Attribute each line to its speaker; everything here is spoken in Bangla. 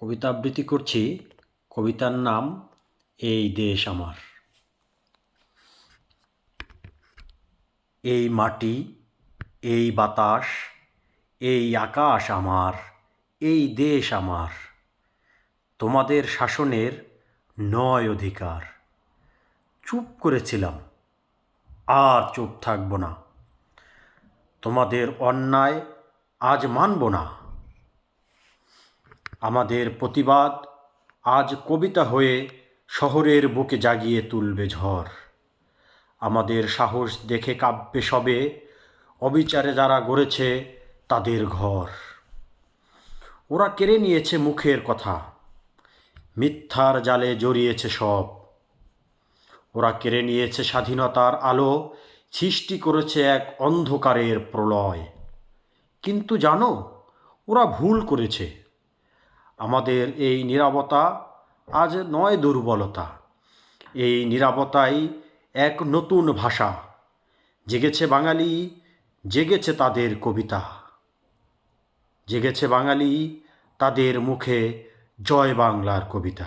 Speaker 1: কবিতা আবৃত্তি করছি। কবিতার নাম এই দেশ আমার। এই মাটি, এই বাতাস, এই আকাশ আমার, এই দেশ আমার। তোমাদের শাসনের নয় অধিকার। চুপ করেছিলাম, আর চুপ থাকব না। তোমাদের অন্যায় আজ মানব না। আমাদের প্রতিবাদ আজ কবিতা হয়ে শহরের বুকে জাগিয়ে তুলবে ঝড়। আমাদের সাহস দেখে কাঁপবে সবে অবিচারে যারা গড়েছে তাদের ঘর। ওরা কেড়ে নিয়েছে মুখের কথা, মিথ্যার জালে জড়িয়েছে সব। ওরা কেড়ে নিয়েছে স্বাধীনতার আলো, সৃষ্টি করেছে এক অন্ধকারের প্রলয়। কিন্তু জানো, ওরা ভুল করেছে। আমাদের এই নীরবতা আজ নয় দুর্বলতা। এই নীরবতাই এক নতুন ভাষা। জেগেছে বাঙালি, জেগেছে তাদের কবিতা। জেগেছে বাঙালি, তাদের মুখে জয় বাংলার কবিতা।